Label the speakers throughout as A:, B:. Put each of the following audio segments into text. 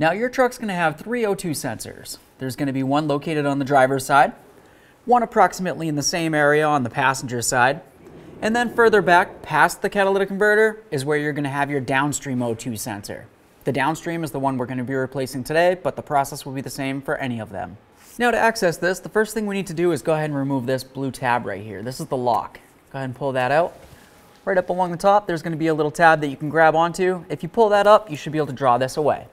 A: Now your truck's going to have 3 O2 sensors. There's going to be one located on the driver's side, one approximately in the same area on the passenger side, and then further back past the catalytic converter is where you're going to have your downstream O2 sensor. The downstream is the one we're going to be replacing today, but the process will be the same for any of them. Now to access this, the first thing we need to do is go ahead and remove this blue tab right here. This is the lock. Go ahead and pull that out. Right up along the top, there's going to be a little tab that you can grab onto. If you pull that up, you should be able to draw this away.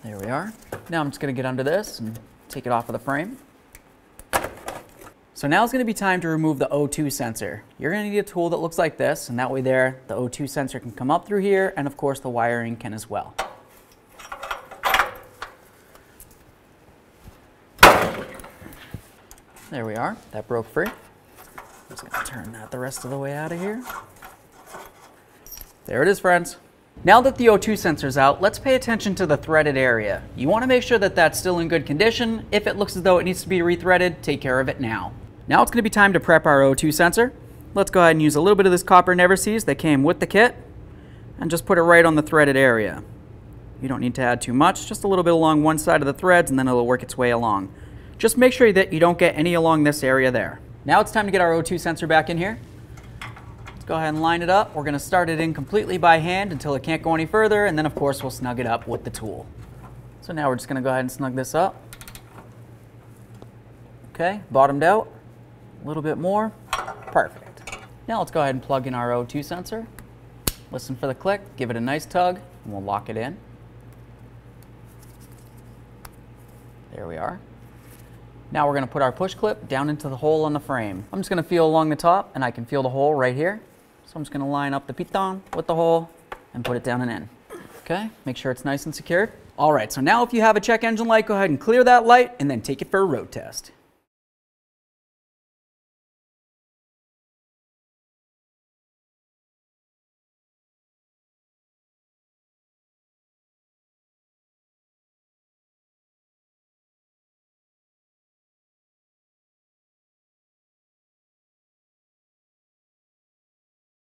A: There we are. Now I'm just going to get under this and take it off of the frame. So now it's going to be time to remove the O2 sensor. You're going to need a tool that looks like this, and that way there, the O2 sensor can come up through here, and of course the wiring can as well. There we are. That broke free. I'm just going to turn that the rest of the way out of here. There it is, friends. Now that the O2 sensor's out, let's pay attention to the threaded area. You want to make sure that that's still in good condition. If it looks as though it needs to be rethreaded, take care of it now. Now it's going to be time to prep our O2 sensor. Let's go ahead and use a little bit of this copper never seize that came with the kit and just put it right on the threaded area. You don't need to add too much, just a little bit along one side of the threads and then it'll work its way along. Just make sure that you don't get any along this area there. Now it's time to get our O2 sensor back in here. Let's go ahead and line it up. We're going to start it in completely by hand until it can't go any further, and then of course we'll snug it up with the tool. So now we're just going to go ahead and snug this up. Okay, bottomed out. A little bit more. Perfect. Now let's go ahead and plug in our O2 sensor. Listen for the click, give it a nice tug, and we'll lock it in. There we are. Now we're going to put our push clip down into the hole on the frame. I'm just going to feel along the top, and I can feel the hole right here. So I'm just going to line up the piton with the hole and put it down and in. Okay, make sure it's nice and secured. All right, so now if you have a check engine light, go ahead and clear that light and then take it for a road test.